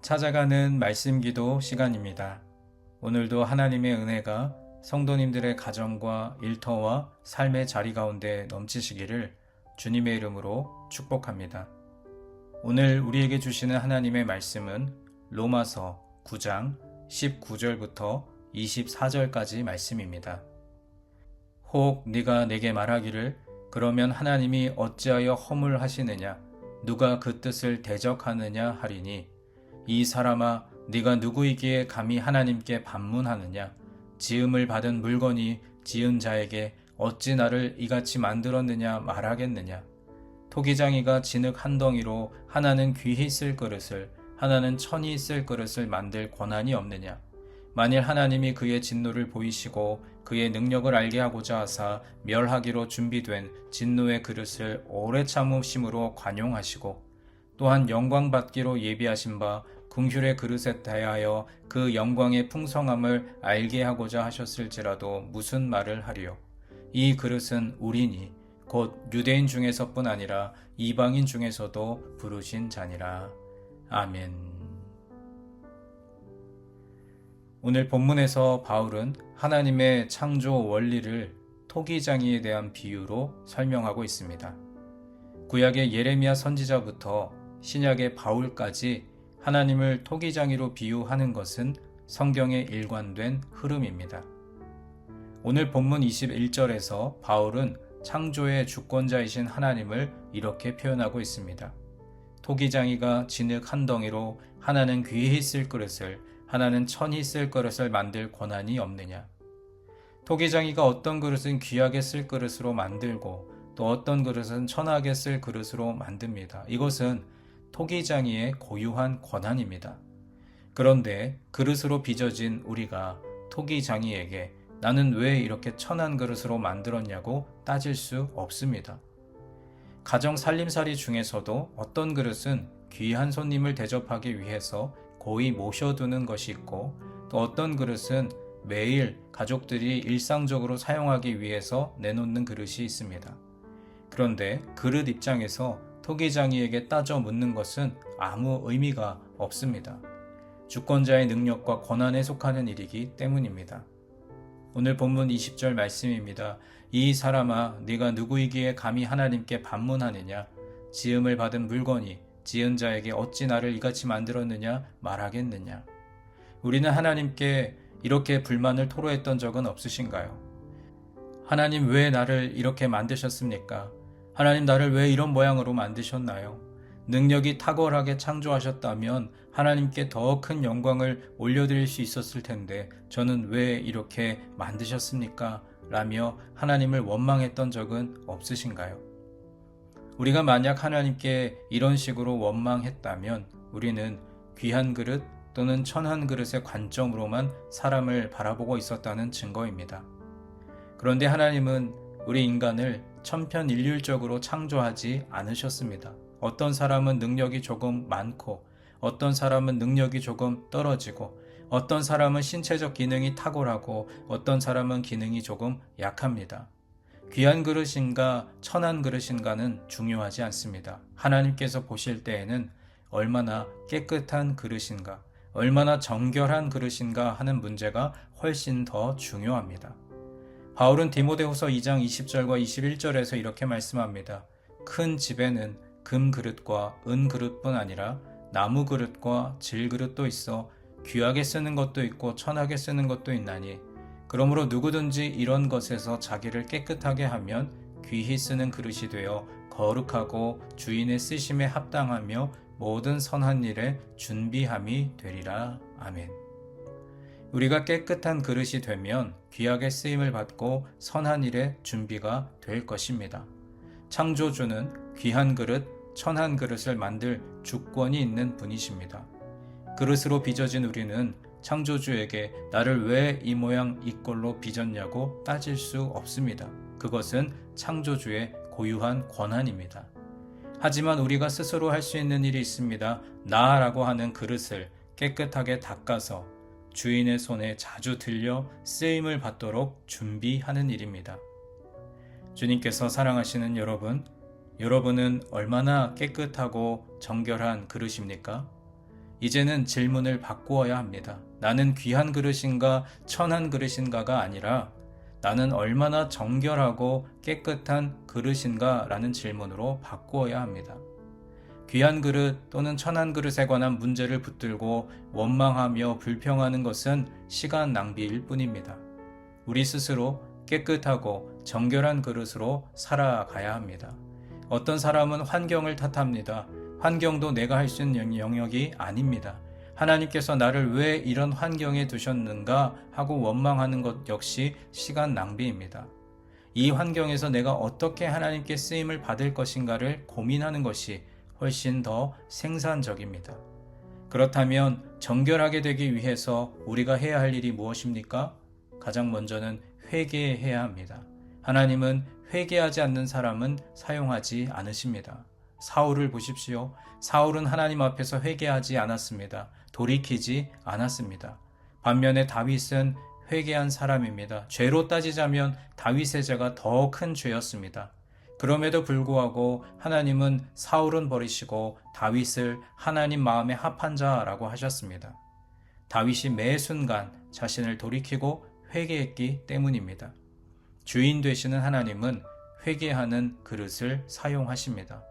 찾아가는 말씀 기도 시간입니다. 오늘도 하나님의 은혜가 성도님들의 가정과 일터와 삶의 자리 가운데 넘치시기를 주님의 이름으로 축복합니다. 오늘 우리에게 주시는 하나님의 말씀은 로마서 9장 19절부터 24절까지 말씀입니다. 혹 네가 내게 말하기를 그러면 하나님이 어찌하여 허물하시느냐 누가 그 뜻을 대적하느냐 하리니 이 사람아 네가 누구이기에 감히 하나님께 반문하느냐 지음을 받은 물건이 지은 자에게 어찌 나를 이같이 만들었느냐 말하겠느냐 토기장이가 진흙 한 덩이로 하나는 귀히 쓸 그릇을 하나는 천히 쓸 그릇을 만들 권한이 없느냐 만일 하나님이 그의 진노를 보이시고 그의 능력을 알게 하고자 하사 멸하기로 준비된 진노의 그릇을 오래 참으심으로 관용하시고 또한 영광 받기로 예비하신 바 긍휼의 그릇에 대하여 그 영광의 풍성함을 알게 하고자 하셨을지라도 무슨 말을 하리요. 이 그릇은 우리니 곧 유대인 중에서뿐 아니라 이방인 중에서도 부르신 자니라. 아멘. 오늘 본문에서 바울은 하나님의 창조 원리를 토기장이에 대한 비유로 설명하고 있습니다. 구약의 예레미야 선지자부터 신약의 바울까지 하나님을 토기장이로 비유하는 것은 성경에 일관된 흐름입니다. 오늘 본문 21절에서 바울은 창조의 주권자이신 하나님을 이렇게 표현하고 있습니다. 토기장이가 진흙 한 덩이로 하나는 귀히 쓸 그릇을 하나는 천히 쓸 그릇을 만들 권한이 없느냐. 토기장이가 어떤 그릇은 귀하게 쓸 그릇으로 만들고 또 어떤 그릇은 천하게 쓸 그릇으로 만듭니다. 이것은 토기장이의 고유한 권한입니다. 그런데 그릇으로 빚어진 우리가 토기장이에게 나는 왜 이렇게 천한 그릇으로 만들었냐고 따질 수 없습니다. 가정 살림살이 중에서도 어떤 그릇은 귀한 손님을 대접하기 위해서 고이 모셔두는 것이 있고 또 어떤 그릇은 매일 가족들이 일상적으로 사용하기 위해서 내놓는 그릇이 있습니다. 그런데 그릇 입장에서 토기장이에게 따져 묻는 것은 아무 의미가 없습니다. 주권자의 능력과 권한에 속하는 일이기 때문입니다. 오늘 본문 20절 말씀입니다. 이 사람아 네가 누구이기에 감히 하나님께 반문하느냐 지음을 받은 물건이 지은 자에게 어찌 나를 이같이 만들었느냐 말하겠느냐. 우리는 하나님께 이렇게 불만을 토로했던 적은 없으신가요? 하나님 왜 나를 이렇게 만드셨습니까? 하나님 나를 왜 이런 모양으로 만드셨나요? 능력이 탁월하게 창조하셨다면 하나님께 더 큰 영광을 올려드릴 수 있었을 텐데 저는 왜 이렇게 만드셨습니까? 라며 하나님을 원망했던 적은 없으신가요? 우리가 만약 하나님께 이런 식으로 원망했다면 우리는 귀한 그릇 또는 천한 그릇의 관점으로만 사람을 바라보고 있었다는 증거입니다. 그런데 하나님은 우리 인간을 천편일률적으로 창조하지 않으셨습니다. 어떤 사람은 능력이 조금 많고 어떤 사람은 능력이 조금 떨어지고 어떤 사람은 신체적 기능이 탁월하고 어떤 사람은 기능이 조금 약합니다. 귀한 그릇인가 천한 그릇인가는 중요하지 않습니다. 하나님께서 보실 때에는 얼마나 깨끗한 그릇인가 얼마나 정결한 그릇인가 하는 문제가 훨씬 더 중요합니다. 바울은 디모데후서 2장 20절과 21절에서 이렇게 말씀합니다. 큰 집에는 금 그릇과 은 그릇뿐 아니라 나무 그릇과 질 그릇도 있어 귀하게 쓰는 것도 있고 천하게 쓰는 것도 있나니 그러므로 누구든지 이런 것에서 자기를 깨끗하게 하면 귀히 쓰는 그릇이 되어 거룩하고 주인의 쓰심에 합당하며 모든 선한 일에 준비함이 되리라. 아멘. 우리가 깨끗한 그릇이 되면 귀하게 쓰임을 받고 선한 일에 준비가 될 것입니다. 창조주는 귀한 그릇, 천한 그릇을 만들 주권이 있는 분이십니다. 그릇으로 빚어진 우리는 창조주에게 나를 왜 이 모양 이 꼴로 빚었냐고 따질 수 없습니다. 그것은 창조주의 고유한 권한입니다. 하지만 우리가 스스로 할 수 있는 일이 있습니다. 나라고 하는 그릇을 깨끗하게 닦아서 주인의 손에 자주 들려 쓰임을 받도록 준비하는 일입니다. 주님께서 사랑하시는 여러분, 여러분은 얼마나 깨끗하고 정결한 그릇입니까? 이제는 질문을 바꾸어야 합니다. 나는 귀한 그릇인가 천한 그릇인가가 아니라 나는 얼마나 정결하고 깨끗한 그릇인가 라는 질문으로 바꾸어야 합니다. 귀한 그릇 또는 천한 그릇에 관한 문제를 붙들고 원망하며 불평하는 것은 시간 낭비일 뿐입니다. 우리 스스로 깨끗하고 정결한 그릇으로 살아가야 합니다. 어떤 사람은 환경을 탓합니다. 환경도 내가 할 수 있는 영역이 아닙니다. 하나님께서 나를 왜 이런 환경에 두셨는가 하고 원망하는 것 역시 시간 낭비입니다. 이 환경에서 내가 어떻게 하나님께 쓰임을 받을 것인가를 고민하는 것이 훨씬 더 생산적입니다. 그렇다면 정결하게 되기 위해서 우리가 해야 할 일이 무엇입니까? 가장 먼저는 회개해야 합니다. 하나님은 회개하지 않는 사람은 사용하지 않으십니다. 사울을 보십시오. 사울은 하나님 앞에서 회개하지 않았습니다. 돌이키지 않았습니다. 반면에 다윗은 회개한 사람입니다. 죄로 따지자면 다윗의 죄가 더 큰 죄였습니다. 그럼에도 불구하고 하나님은 사울은 버리시고 다윗을 하나님 마음에 합한 자라고 하셨습니다. 다윗이 매 순간 자신을 돌이키고 회개했기 때문입니다. 주인 되시는 하나님은 회개하는 그릇을 사용하십니다.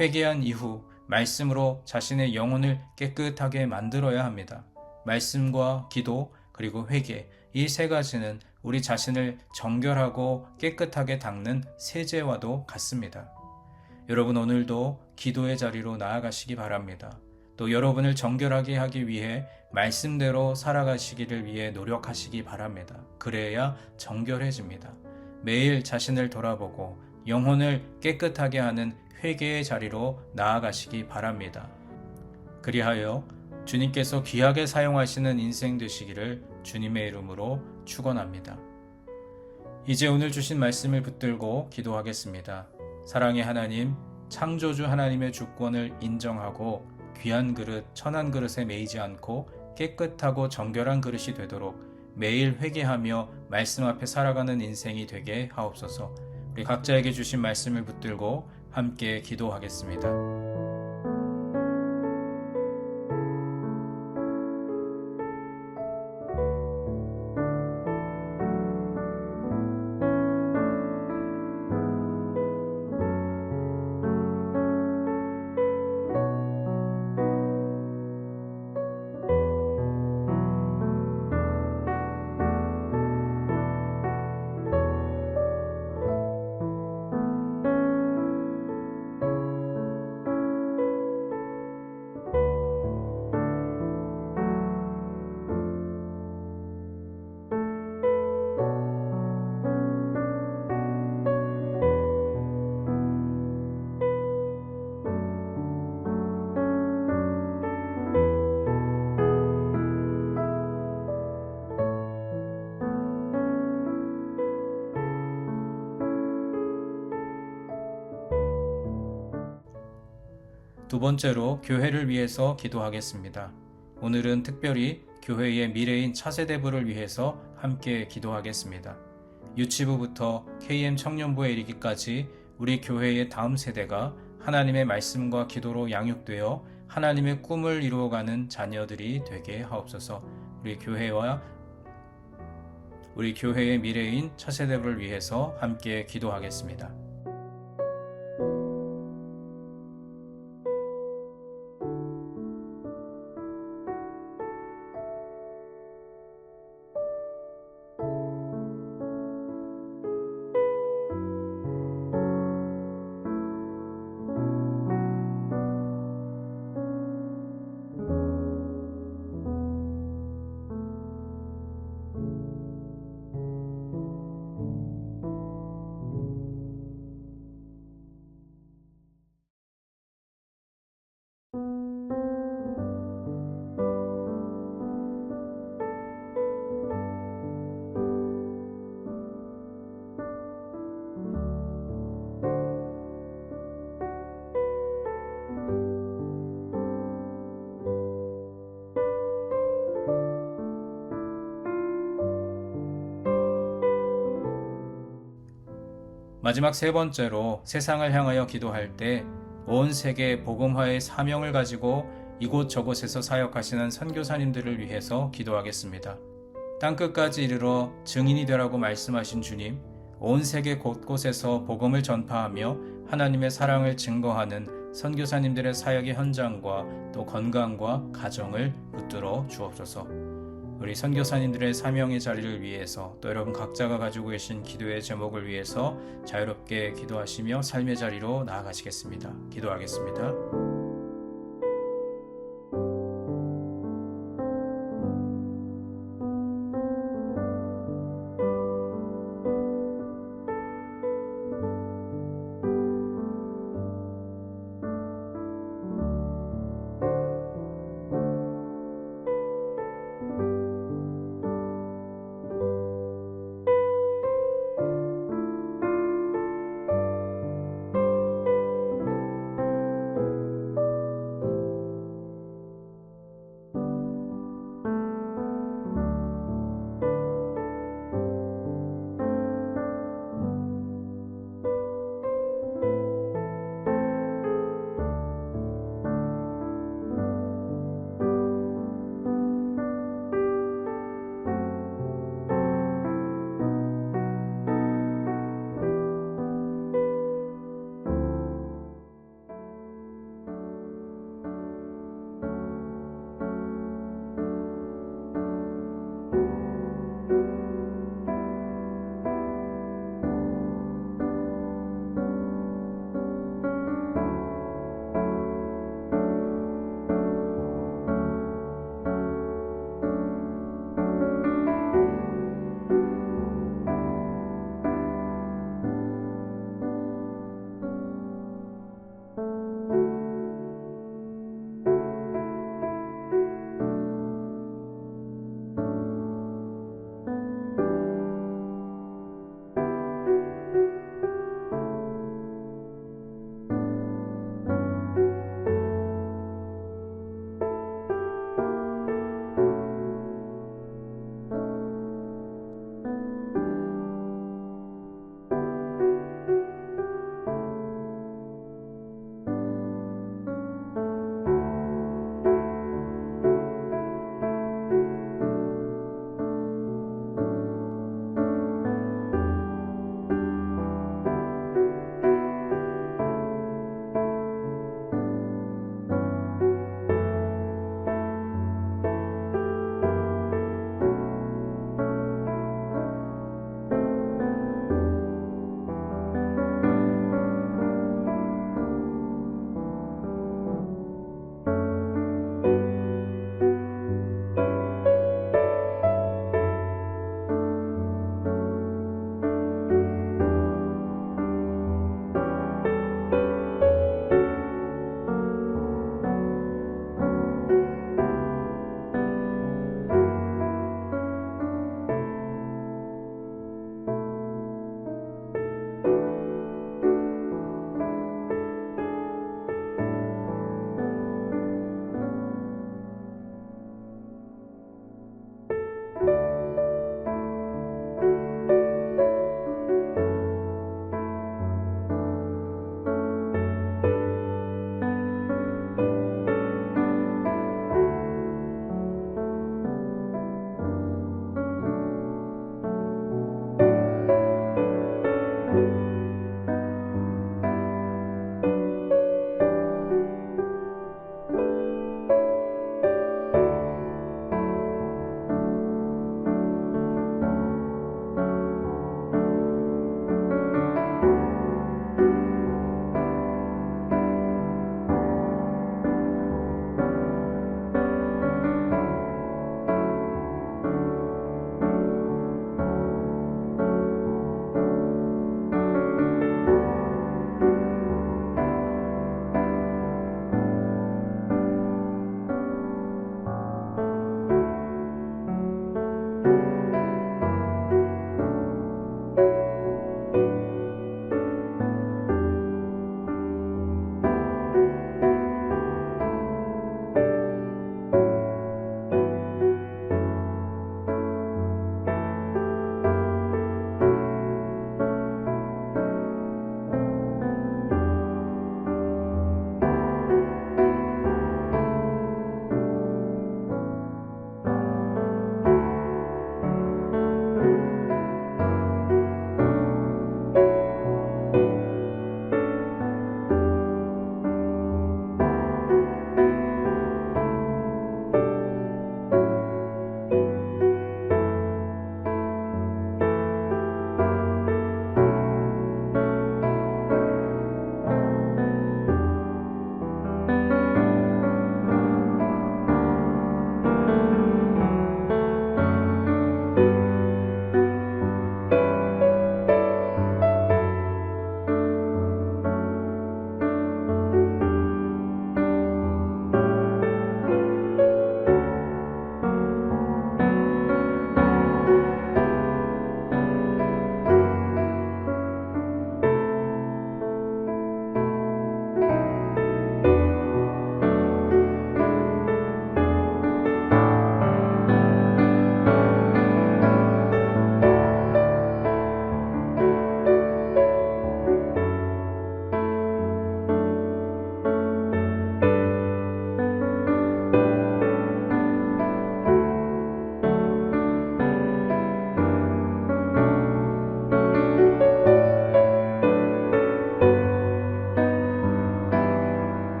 회개한 이후 말씀으로 자신의 영혼을 깨끗하게 만들어야 합니다. 말씀과 기도 그리고 회개, 이 세 가지는 우리 자신을 정결하고 깨끗하게 닦는 세제와도 같습니다. 여러분 오늘도 기도의 자리로 나아가시기 바랍니다. 또 여러분을 정결하게 하기 위해 말씀대로 살아가시기를 위해 노력하시기 바랍니다. 그래야 정결해집니다. 매일 자신을 돌아보고 영혼을 깨끗하게 하는 회개의 자리로 나아가시기 바랍니다. 그리하여 주님께서 귀하게 사용하시는 인생 되시기를 주님의 이름으로 축원합니다. 이제 오늘 주신 말씀을 붙들고 기도하겠습니다. 사랑의 하나님, 창조주 하나님의 주권을 인정하고 귀한 그릇, 천한 그릇에 매이지 않고 깨끗하고 정결한 그릇이 되도록 매일 회개하며 말씀 앞에 살아가는 인생이 되게 하옵소서. 우리 각자에게 주신 말씀을 붙들고 함께 기도하겠습니다. 두 번째로 교회를 위해서 기도하겠습니다. 오늘은 특별히 교회의 미래인 차세대부를 위해서 함께 기도하겠습니다. 유치부부터 KM 청년부에 이르기까지 우리 교회의 다음 세대가 하나님의 말씀과 기도로 양육되어 하나님의 꿈을 이루어가는 자녀들이 되게 하옵소서. 우리 교회의 미래인 차세대부를 위해서 함께 기도하겠습니다. 마지막 세 번째로 세상을 향하여 기도할 때 온 세계 복음화의 사명을 가지고 이곳저곳에서 사역하시는 선교사님들을 위해서 기도하겠습니다. 땅끝까지 이르러 증인이 되라고 말씀하신 주님, 온 세계 곳곳에서 복음을 전파하며 하나님의 사랑을 증거하는 선교사님들의 사역의 현장과 또 건강과 가정을 붙들어 주옵소서. 우리 선교사님들의 사명의 자리를 위해서 또 여러분 각자가 가지고 계신 기도의 제목을 위해서 자유롭게 기도하시며 삶의 자리로 나아가시겠습니다. 기도하겠습니다.